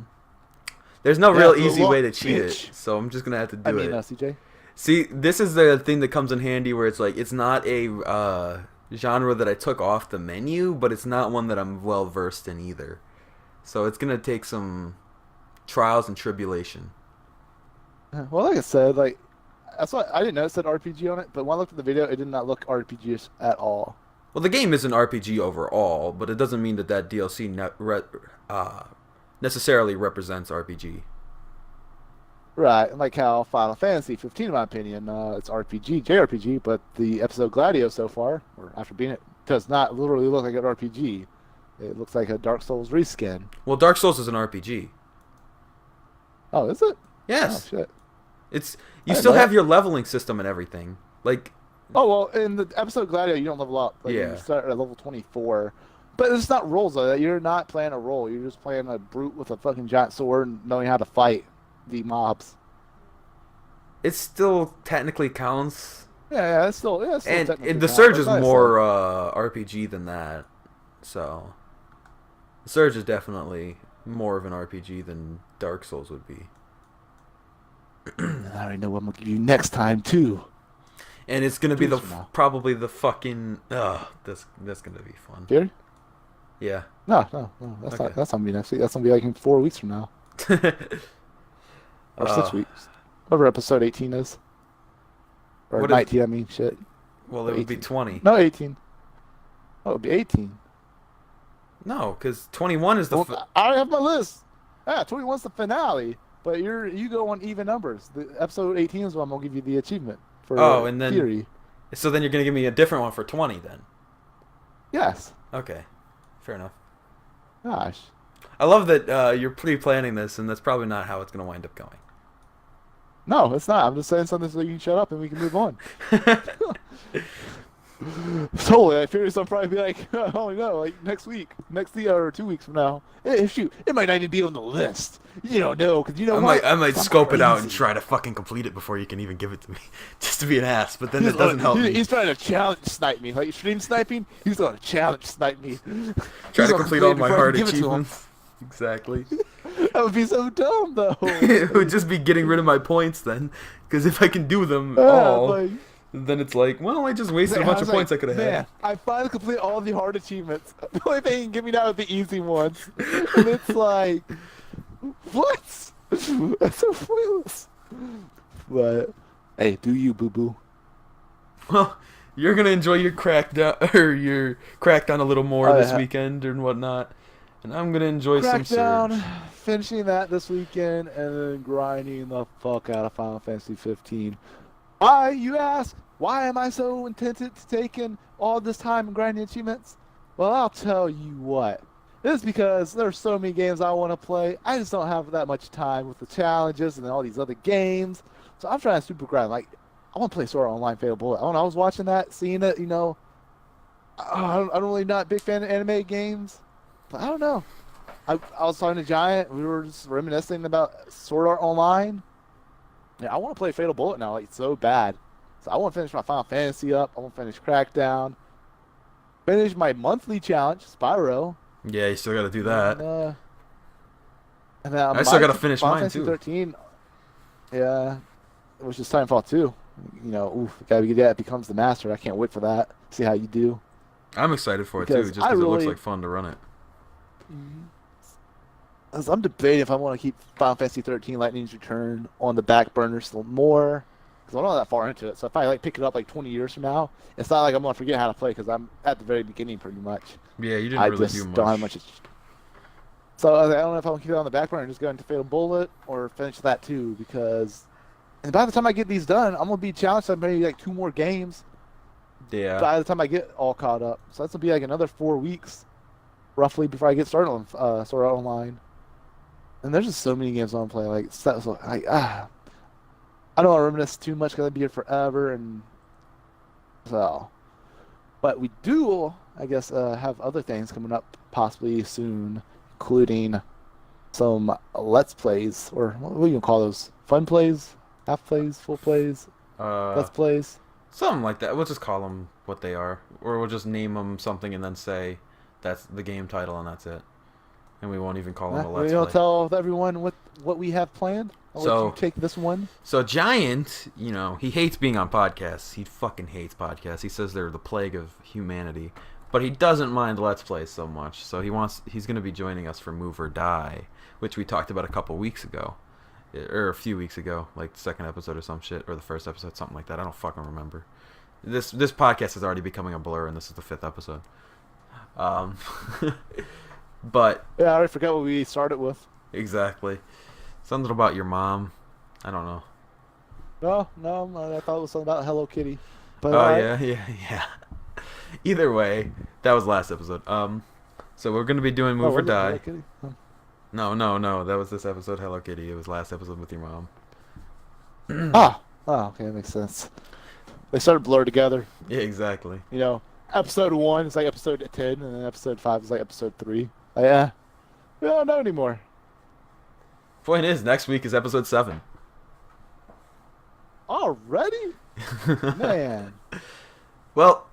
there's no real easy way to cheat it. So I'm just gonna have to do it. CJ. See, this is the thing that comes in handy where it's like it's not a genre that I took off the menu, but it's not one that I'm well versed in either. So it's gonna take some trials and tribulation. Well, like I said, that's why I didn't know it said RPG on it, but when I looked at the video, it did not look RPG at all. Well, the game is an RPG overall, but it doesn't mean that DLC necessarily represents RPG. Right, like how Final Fantasy 15, in my opinion, it's RPG, JRPG, but the episode Gladio so far, or after being it, does not literally look like an RPG. It looks like a Dark Souls reskin. Well, Dark Souls is an RPG. Oh, is it? Yes. Oh, shit. You still have your leveling system and everything. Like, oh, well, in the episode Gladio, you don't level up. Yeah. You start at level 24. But it's not roles, though. You're not playing a role. You're just playing a brute with a fucking giant sword and knowing how to fight the mobs. it still technically counts. Yeah, it's still And technically the counts. Surge is That's more RPG than that. So, the Surge is definitely more of an RPG than Dark Souls would be. I already know what I'm going to give you next time, too. And it's gonna be 2 the weeks from now. probably the fucking that's gonna be fun. Fury? Yeah. No, that's Okay. not. That's gonna be next week. That's gonna be like in 4 weeks from now, or 6 weeks. Whatever episode 18 is, or What is- 19. I mean, shit. Well, it would be 18. 20. No, 18. Oh, it would be 18. No, because 21 is the. Well, I already have my list. Yeah, 21's the finale, but you go on even numbers. The episode 18 is what I'm gonna give you the achievement for. And then Fury. So then you're gonna give me a different one for 20 then. Yes. Okay, fair enough. Gosh. I love that you're pre-planning this, and that's probably not how it's gonna wind up going. No, it's not. I'm just saying something so you can shut up and we can move on. Totally. I figured I'll probably be like, I don't know, like next week, or 2 weeks from now. Shoot, it might not even be on the list. You don't know, because I might scope it out and try to fucking complete it before you can even give it to me, just to be an ass. But then it doesn't help me. He's trying to challenge snipe me, like stream sniping. He's going to challenge snipe me. Try He's to gonna complete all my before I hard give it to him. achievements. Exactly. That would be so dumb, though. It would just be getting rid of my points then, because if I can do them all, like, then it's like, well, I just wasted a bunch of points I could have man, had. I finally complete all the hard achievements. The only thing you can give me now are the easy ones. And it's like, what? That's so pointless. But, hey, do you, boo-boo. Well, you're gonna enjoy your crackdown or your crackdown a little more Oh, this yeah. weekend and whatnot, and I'm gonna enjoy some Crackdown, Surge. finishing that this weekend, and then grinding the fuck out of Final Fantasy 15. Why, you ask? Why am I so intended to taking all this time and grinding achievements? Well, I'll tell you what. It's because there's so many games I want to play. I just don't have that much time with the challenges and all these other games. So I'm trying to super grind. Like, I want to play Sword Art Online Fatal Bullet. When I was watching that, seeing it, I'm really not a big fan of anime games. But I don't know. I was talking to Giant. We were just reminiscing about Sword Art Online. Yeah, I want to play Fatal Bullet now, like so bad. So I want to finish my Final Fantasy up. I want to finish Crackdown. Finished my monthly challenge, Spyro. Yeah, you still got to do And, that. uh, and then I still got to my finish Final mine Fantasy too. 13, yeah, which is Timefall 2. Gotta get that becomes the master. I can't wait for that. See how you do. I'm excited for it too, Because just I because it looks really, like fun to run it. Mhm. As I'm debating if I want to keep Final Fantasy 13 Lightning's Return on the back burner still more. Because I'm not that far into it. So if I like pick it up like 20 years from now, it's not like I'm gonna forget how to play because I'm at the very beginning pretty much. Yeah, you didn't I really do just don't have much. much. So I don't know if I want to keep it on the back burner and just go into Fatal Bullet or finish that too. Because and by the time I get these done, I'm gonna be challenged to maybe like 2 more games Yeah. by the time I get all caught up. So that's gonna be like another 4 weeks roughly before I get started on Sword Art Online. And there's just so many games I want to play. I don't want to reminisce too much because I'd be here forever. And so, but we do, I guess, have other things coming up possibly soon, including some Let's Plays, or what do you call those? Fun plays, half plays, full plays, Uh, Let's Plays. Something like that. We'll just call them what they are, or we'll just name them something and then say that's the game title and that's it, and we won't even call them a We let's don't play. tell everyone what we have planned. I'll let you So, take this one. so Giant, he hates being on podcasts. He fucking hates podcasts. He says they're the plague of humanity, but he doesn't mind let's plays so much. So he's going to be joining us for Move or Die, which we talked about a couple weeks ago, or a few weeks ago, like the second episode or some shit, or the first episode, something like that. I don't fucking remember. This podcast is already becoming a blur, and this is the 5th episode. Um, but Yeah, I already forgot what we started with. exactly, something about your mom. I don't know. No, I thought it was something about Hello Kitty. But Oh all right. yeah. Either way, that was last episode. So we're gonna be doing Oh, Move or was it Hello Die. Kitty? Oh. No. That was this episode, Hello Kitty. It was last episode with your mom. Okay, that makes sense. They started blur together. Yeah, exactly. Episode 1 is like episode 10, and then episode 5 is like episode 3. Yeah, we don't know anymore. Point is, next week is episode 7. Already? Man. Well,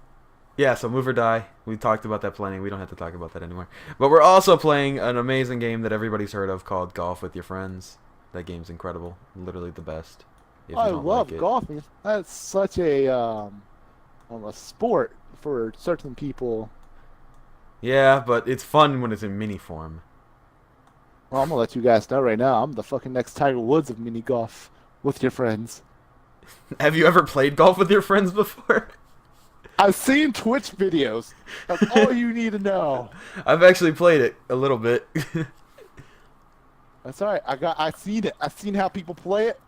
yeah. So Move or Die. We talked about that plenty. We don't have to talk about that anymore. But we're also playing an amazing game that everybody's heard of called Golf with Your Friends. That game's incredible. Literally the best. If you I don't love like it. golfing. That's such a sport for certain people. Yeah, but it's fun when it's in mini form. Well, I'm gonna let you guys know right now. I'm the fucking next Tiger Woods of mini golf with your friends. Have you ever played golf with your friends before? I've seen Twitch videos. That's all you need to know. I've actually played it a little bit. That's all right. I seen it. I've seen how people play it.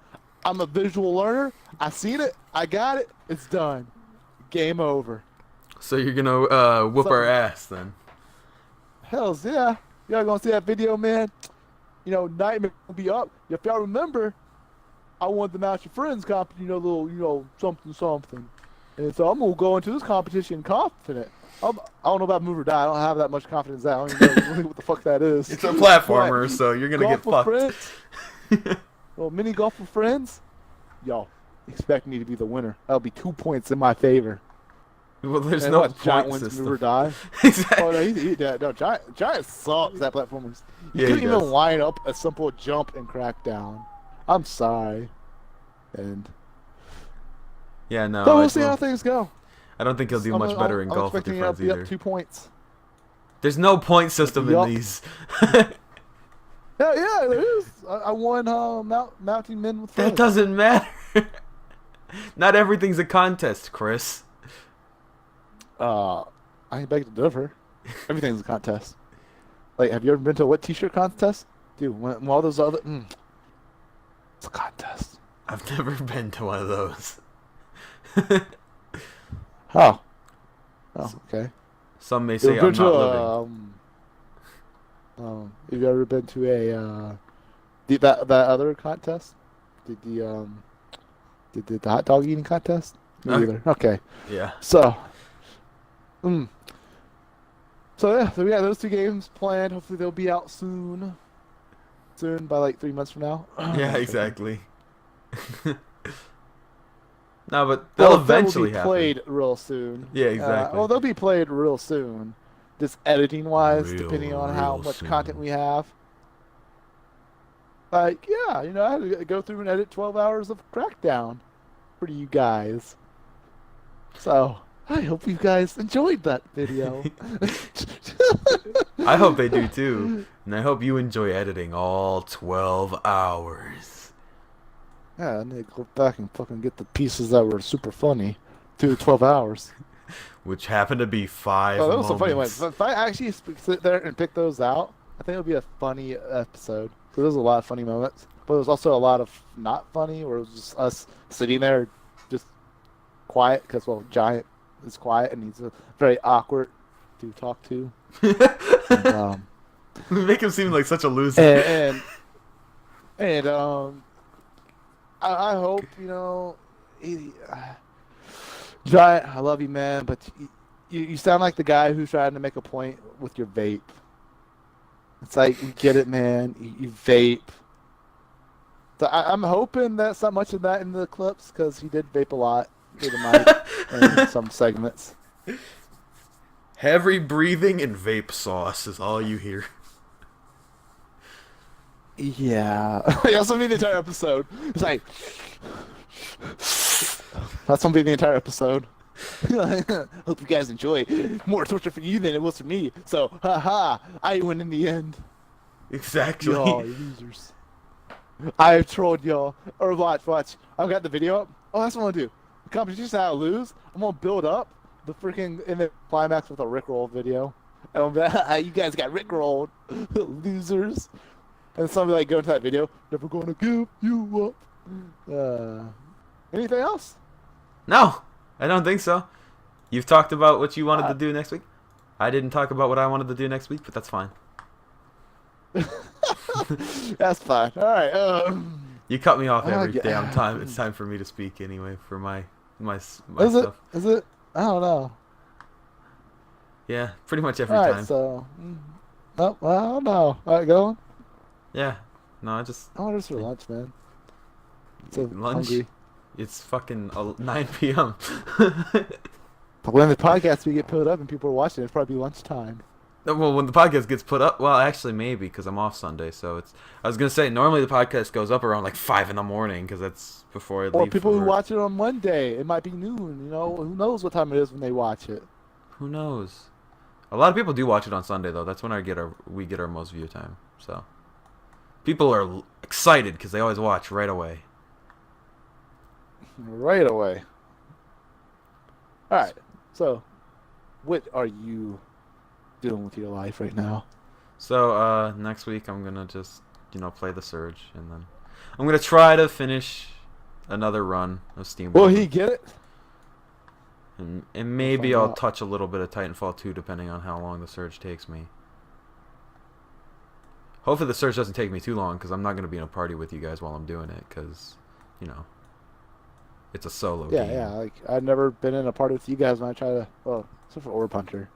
I'm a visual learner. I seen it. I got it. It's done. Game over. So you're gonna whoop our ass then? Hells yeah. Y'all gonna see that video, man? Nightmare will be up. If y'all remember, I won the Match Your Friends competition, little something. And so I'm gonna go into this competition confident. I don't know about Move or Die. I don't have that much confidence in that. I don't even know really what the fuck that is. It's a platformer, so you're gonna get Golf with fucked. friends. Well, mini golf with friends. Y'all expect me to be the winner. That'll be 2 points in my favor. Well, there's And no what, Giant point wins Move or system. Die. Exactly. Oh no, Giant sucks at platformers. You Yeah, he couldn't even does. line up a simple jump and crack down. I'm sorry. And Yeah, no. so we'll see how things go. I don't think he'll do much better in I'm golf with expecting your you to friends be either. up 2 points. There's no point system in Yup. these. Yeah, there is. I won Mountain Men with friends. That doesn't matter. Not everything's a contest, Chris. I ain't beg to differ. Everything's a contest. Like, have you ever been to a wet t-shirt contest? Dude, when all those other... it's a contest. I've never been to one of those. Oh, okay. Some may You say ever I'm been to not living. have you ever been to that other contest? Did the hot dog eating contest? Me No. either. Okay. Yeah. So, So yeah, so we got those 2 games planned. Hopefully they'll be out soon. Soon, by like 3 months from now. Yeah, exactly. No, but they'll eventually be happen. played real soon. Yeah, exactly. Well, they'll be played real soon. Just editing wise, depending on how real much soon. content we have. Like, yeah, I had to go through and edit 12 hours of Crackdown for you guys. So, I hope you guys enjoyed that video. I hope they do too. And I hope you enjoy editing all 12 hours. Yeah, I need to go back and fucking get the pieces that were super funny through 12 hours. Which happened to be 5 Oh, that moments. was some funny ones. If I actually sit there and pick those out, I think it would be a funny episode. So there's a lot of funny moments. But there's also a lot of not funny, where it was just us sitting there just quiet, because, well, Giant is quiet and he's very awkward to talk to. And, Make him seem like such a loser. And I hope, Giant, I love you, man, but you sound like the guy who's trying to make a point with your vape. It's like, we get it, man. You vape. So I'm hoping that's not much of that in the clips, because he did vape a lot through the mic in some segments. Heavy breathing and vape sauce is all you hear. Yeah. That's gonna be the entire episode. It's like, that's gonna be the entire episode. Hope you guys enjoy. More torture for you than it was for me. So, haha, I win in the end. Exactly. Y'all losers. I trolled y'all. Or watch. I've got the video up. Oh, that's what I'm gonna do. The competition how I lose. I'm gonna build up the freaking in the climax with a Rickroll video. And I'm like, you guys got Rickrolled, losers. And somebody like go into that video. Never gonna give you up. Anything else? No, I don't think so. You've talked about what you wanted to do next week. I didn't talk about what I wanted to do next week, but that's fine. That's fine. All right. You cut me off every damn time. It's time for me to speak anyway for my stuff. Is it? I don't know. Yeah, pretty much every All right, time. so. Oh, well, I don't know. All right, go on. Yeah. No, I just. I want to for lunch, man. So lunch. Hungry. It's fucking 9 p.m. But when the podcast we get put up and people are watching, it's probably lunchtime. Well, when the podcast gets put up, well, actually maybe because I'm off Sunday, so it's. I was gonna say normally the podcast goes up around like 5 in the morning because that's before I leave. Or people for who work. watch it on Monday, it might be noon. Who knows what time it is when they watch it? Who knows? A lot of people do watch it on Sunday though. That's when we get our most view time. So people are excited because they always watch right away. Right away. All right. So, what are you doing with your life right now? So next week I'm gonna just play the Surge, and then I'm gonna try to finish another run of Steam. Will he get it? And maybe I'll touch a little bit of Titanfall 2 depending on how long the Surge takes me. Hopefully the Surge doesn't take me too long because I'm not gonna be in a party with you guys while I'm doing it because it's a solo game. Yeah. Like I've never been in a party with you guys when I try to. Well, except for Orb Hunter.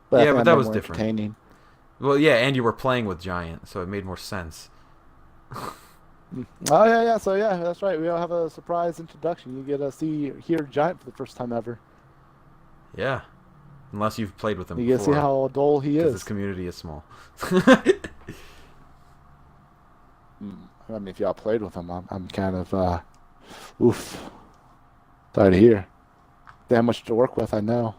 But yeah, but that was more different. Entertaining. Well, yeah, and you were playing with Giant, so it made more sense. Oh yeah. So yeah, that's right. We all have a surprise introduction. You get to hear Giant for the first time ever. Yeah, unless you've played with him You before. get to see how dull he is. This community is small. I mean, if y'all played with him, I'm kind of oof. Sorry to hear. Damn much to work with, I know.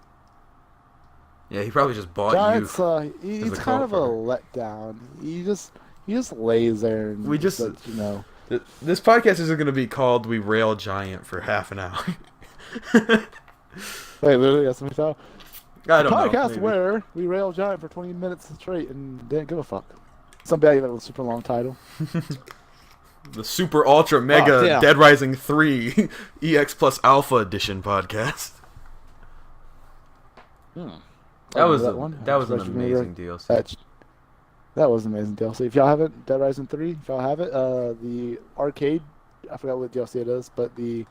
Yeah, he probably just bought Giant's, you. He's kind of a letdown. He just lays there and This podcast isn't going to be called "We Rail Giant" for half an hour. Wait, literally, that's what we thought. I don't know. Podcast Maybe. where we rail Giant for 20 minutes straight and didn't give a fuck. Somebody with a super long title. The Super Ultra Mega damn. Dead Rising 3 EX Plus Alpha Edition podcast. That was an amazing DLC. That was an amazing DLC. If y'all haven't, Dead Rising 3, if y'all have it, the arcade, I forgot what DLC it is, but the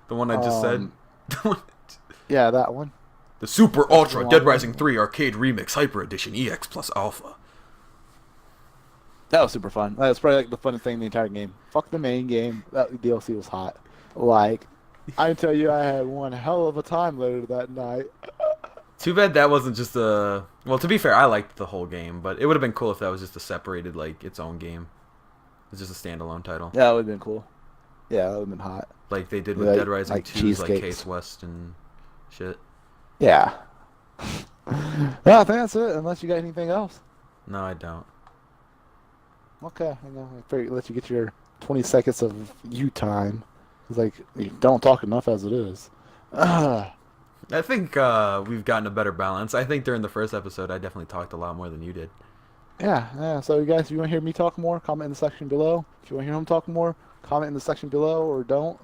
one I just said. Yeah, that one. The Super Ultra Dead Rising 3 Arcade Remix Hyper Edition EX Plus Alpha. That was super fun. That was probably like the funnest thing in the entire game. Fuck the main game. That DLC was hot. Like, I tell you, I had one hell of a time later that night. Too bad that wasn't just a. Well, to be fair, I liked the whole game, but it would have been cool if that was just a separated, like, its own game. It's just a standalone title, Yeah, that would have been cool. Yeah, that would have been hot. like they did with Like, Dead Rising like 2's, like cheesecakes. Case West and shit. Yeah. No, I think that's it. Unless you got anything else. No, I don't. Okay, hang on. I figured let you get your 20 seconds of you time. It's like you don't talk enough as it is. Ah. I think we've gotten a better balance. I think during the first episode, I definitely talked a lot more than you did. Yeah. So you guys, if you want to hear me talk more, comment in the section below. If you want to hear him talk more, comment in the section below, or don't.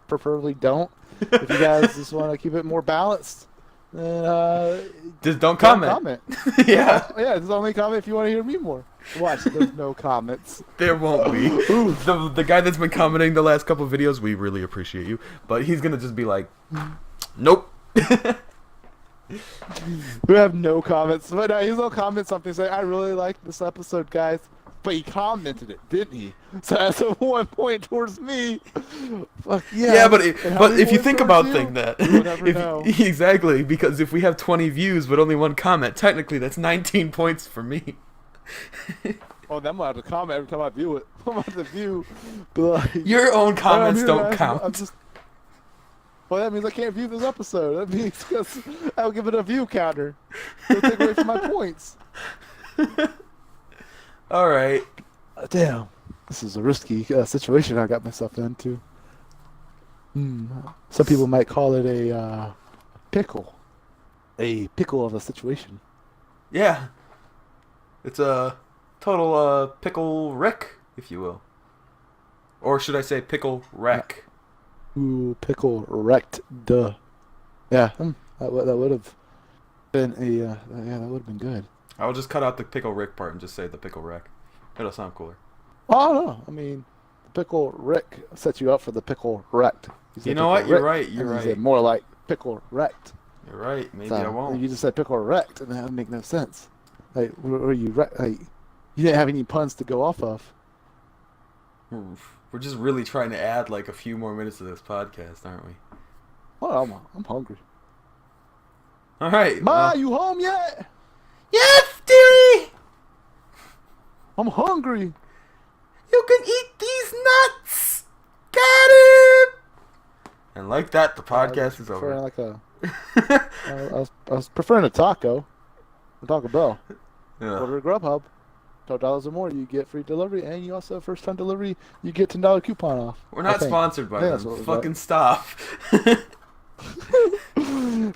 Preferably don't. If you guys just want to keep it more balanced, then Just don't comment. Comment. Yeah. Yeah, just only comment if you want to hear me more. Watch, there's no comments. There won't be. The guy that's been commenting the last couple of videos, we really appreciate you. But he's going to just be like, nope. We have no comments. But no, he's gonna comment something saying, I really like this episode, guys. But he commented it, didn't he? So that's a 1 point towards me. Fuck yeah. Yeah, but And how but many if you points think towards about you? thing that We'll never know. exactly, because if we have 20 views but only one comment, technically that's 19 points for me. Oh, then I'm gonna have to comment every time I view it. I'm gonna have to view. But like, Your own I'm comments here, don't guys. count. I'm just. Well, that means I can't view this episode. That means because I'll give it a view counter. It'll take away from my points. All right. Damn, this is a risky situation I got myself into. Some people might call it a pickle. A pickle of a situation. Yeah. It's a total pickle wreck, if you will. Or should I say pickle wreck? Ooh, pickle wrecked. Duh. Yeah, that would have been a yeah, that would have been good. I'll just cut out the pickle Rick part and just say the pickle wreck. It'll sound cooler. Oh no, I mean, the pickle Rick sets you up for the pickle wrecked. You know what? You're right. You're and right. you said more like pickle wrecked. You're right. Maybe So, I won't. You just said pickle wrecked, and that would make no sense. Like, were you like, you didn't have any puns to go off of. We're just really trying to add like a few more minutes to this podcast, aren't we? Well, I'm hungry. All right. Ma, you home yet? Yes, dearie. I'm hungry. You can eat these nuts. Got it. And like that, the podcast is over. Like a, I was preferring a taco. A Taco Bell. Yeah. Order a Grubhub. $12 or more, you get free delivery, and you also first time delivery, you get $10 coupon off. We're not sponsored by that's them. what it was Fucking like. stop.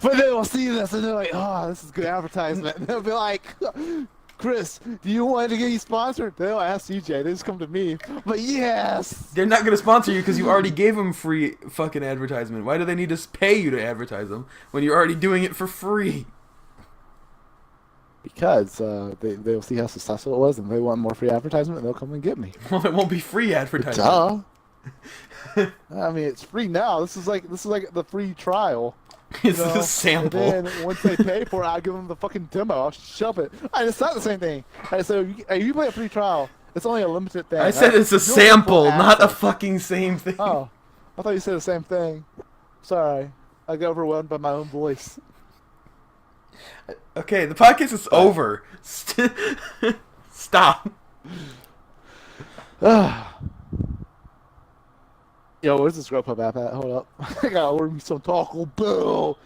But they will see this and they're like, oh, this is good advertisement. And they'll be like, Chris, do you want to get you sponsored? They'll ask CJ. They just come to me. But yes. They're not going to sponsor you because you already gave them free fucking advertisement. Why do they need to pay you to advertise them when you're already doing it for free? Because they'll see how successful it was and they want more free advertisement and they'll come and get me. Well, it won't be free advertisement. Duh. I mean, it's free now. This is like the free trial. It's a sample. And then once they pay for it, I'll give them the fucking demo. I'll shove it. It's not the same thing. So you play a free trial. It's only a limited thing. I said it's a sample, not a fucking same thing. Oh, I thought you said the same thing. Sorry, I got overwhelmed by my own voice. Okay, the podcast is over. Stop. Yo, where's this Grubhub app at? Hold up. I gotta order me some Taco Bell.